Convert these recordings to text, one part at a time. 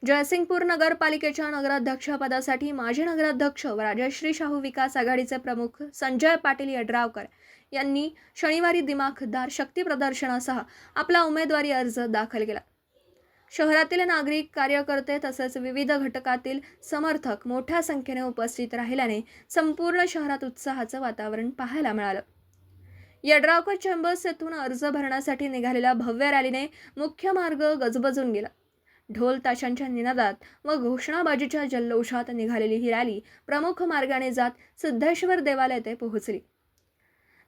जयसिंगपूर नगरपालिकेच्या नगराध्यक्षपदासाठी माजी नगराध्यक्ष व राजश्री शाहू विकास आघाडीचे प्रमुख संजय पाटील यड्रावकर यांनी शनिवारी दिमाखदार शक्ती प्रदर्शनासह आपला उमेदवारी अर्ज दाखल केला। शहरातील नागरिक, कार्यकर्ते तसेच विविध घटकातील समर्थक मोठ्या संख्येने उपस्थित राहिल्याने संपूर्ण शहरात उत्साहाचं वातावरण पाहायला मिळालं। यड्रावकर चेंबर्स येथून अर्ज भरण्यासाठी निघालेल्या भव्य रॅलीने मुख्य मार्ग गजबजून गेला। ढोल ताशांच्या निनादात व घोषणाबाजीच्या जल्लोषात निघालेली ही रॅली प्रमुख मार्गाने जात सिद्धेश्वर देवालय येथे पोहोचली।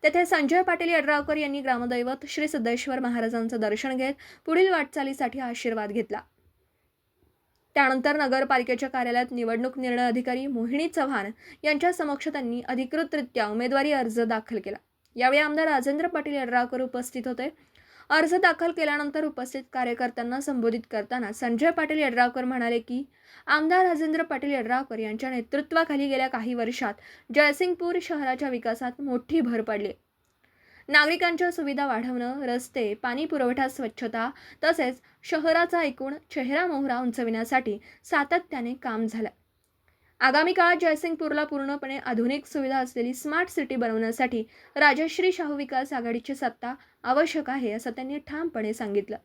तेथे संजय पाटील यड्रावकर यांनी ग्रामदैवत श्री सिद्धेश्वर महाराजांचं दर्शन घेत पुढील वाटचालीसाठी आशीर्वाद घेतला। त्यानंतर नगरपालिकेच्या कार्यालयात निवडणूक निर्णय अधिकारी मोहिनी चव्हाण यांच्या समक्ष त्यांनी अधिकृतरित्या उमेदवारी अर्ज दाखल केला। यावेळी आमदार राजेंद्र पाटील यड्रावकर उपस्थित होते। अर्ज दाखल केल्यानंतर उपस्थित कार्यकर्त्यांना संबोधित करताना संजय पाटील यड्रावकर म्हणाले की आमदार राजेंद्र पाटील यड्रावकर यांच्या नेतृत्वाखाली गेल्या काही वर्षात जयसिंगपूर शहराच्या विकासात मोठी भर पडली। नागरिकांच्या सुविधा वाढवणं, रस्ते, पाणी पुरवठा, स्वच्छता तसेच शहराचा एकूण चेहरा-मोहरा उंचविण्यासाठी सातत्याने काम झालं। आगामी काळात जयसिंगपूरला पूर्णपणे आधुनिक सुविधा असलेली स्मार्ट सिटी बनवण्यासाठी राजश्री शाहू विकास आघाडीची सत्ता आवश्यक आहे असं त्यांनी ठामपणे सांगितलं।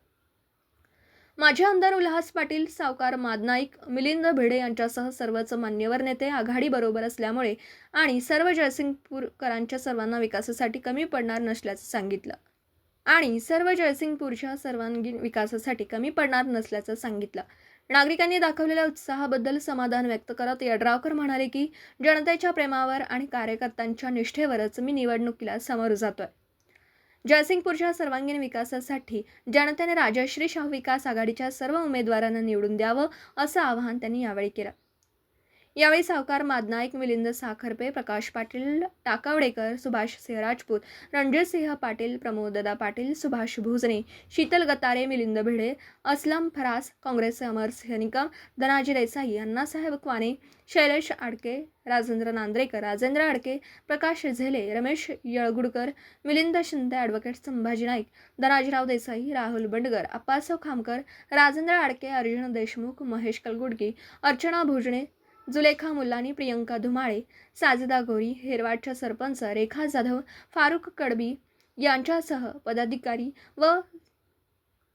माजी आमदार उल्हास पाटील, सावकार मादनाईक, मिलिंद भिडे यांच्यासह सर्वच मान्यवर नेते आघाडी बरोबर असल्यामुळे आणि सर्व जयसिंगपूरकरांच्या सर्वांना विकासासाठी कमी पडणार नसल्याचं सांगितलं। नागरिकांनी दाखवलेल्या उत्साहाबद्दल समाधान व्यक्त करत यड्रावकर म्हणाले की जनतेच्या प्रेमावर आणि कार्यकर्त्यांच्या निष्ठेवरच मी निवडणुकीला समोर जातोय। जयसिंगपूरच्या सर्वांगीण विकासासाठी जनतेने राजश्री शाहू विकास आघाडीच्या सर्व उमेदवारांना निवडून द्यावं असं आवाहन त्यांनी यावेळी केलं। यावेळी सावकार मादनाईक, मिलिंद साखरपे, प्रकाश पाटील टाकावडेकर, सुभाष सिंह राजपूत, रणजित सिंह पाटील, प्रमोददा पाटील, सुभाष भुजने, शीतल गतारे, मिलिंद भिडे, असलम फरास, काँग्रेसचे अमरसिंह निकम, धनाजी देसाई, अण्णासाहेब क्वाने, शैलेश आडके, राजेंद्र नांद्रेकर, राजेंद्र आडके, प्रकाश झेले, रमेश यळगुडकर, मिलिंद शिंदे, ॲडव्होकेट संभाजी नाईक, धनाजीराव देसाई, राहुल बंडगर, अप्पासाहेब खामकर, राजेंद्र आडके, अर्जुन देशमुख, महेश कलगुडकी, अर्चना भोजने, जुलेखा मुल्लानी, प्रियंका धुमाळे, साजिदा गोरी, हेरवाडच्या सरपंच रेखा जाधव, फारुख कडबी यांच्यासह पदाधिकारी व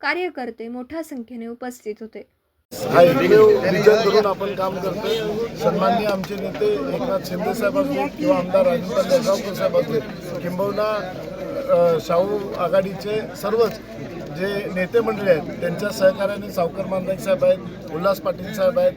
कार्यकर्ते मोठ्या संख्येने उपस्थित होते। विजन करून आपण काम करतोय। सन्माननीय आमचे नेते एकनाथ शिंदे साहेब असतील किंवा आमदार राजेंद्र यड्रावकर साहेब असतील, किंबहुना शाहू आघाडीचे सर्वच जे नेते मंडळी आहेत त्यांच्या सहकार्याने सावकार मादनाईक साहेब आहेत, उल्हास पाटील साहेब आहेत,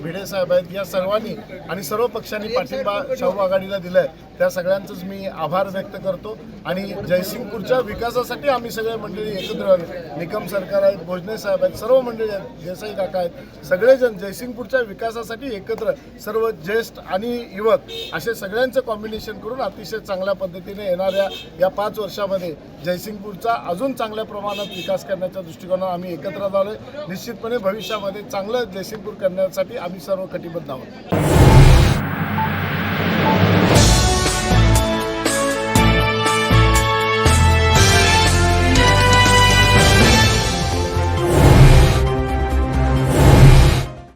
भिडे साहेब आहेत, या सर्वांनी आणि सर्व पक्षांनी पाठिंबा शाहू आघाडीला दिला आहे। त्या सगळ्यांचंच मी आभार व्यक्त करतो आणि जयसिंगपूरच्या विकासासाठी आम्ही सगळे मंडळी एकत्र आले। निकम सरकार आहेत, भोजने साहेब आहेत, सर्व मंडळी आहेत, देसाई काका आहेत, सगळेजण जयसिंगपूरच्या विकासासाठी एकत्र, सर्व ज्येष्ठ आणि युवक असे सगळ्यांचं कॉम्बिनेशन करून अतिशय चांगल्या पद्धतीने येणाऱ्या या 5 वर्षामध्ये जयसिंगपूरचा अजून चांगल्या प्रमाणात विकास करण्याच्या दृष्टिकोनातून आम्ही एकत्र झालो आहे। निश्चितपणे भविष्यामध्ये चांगलं जयसिंगपूर करण्यासाठी आम्ही सर्व कटिबद्ध आहोत।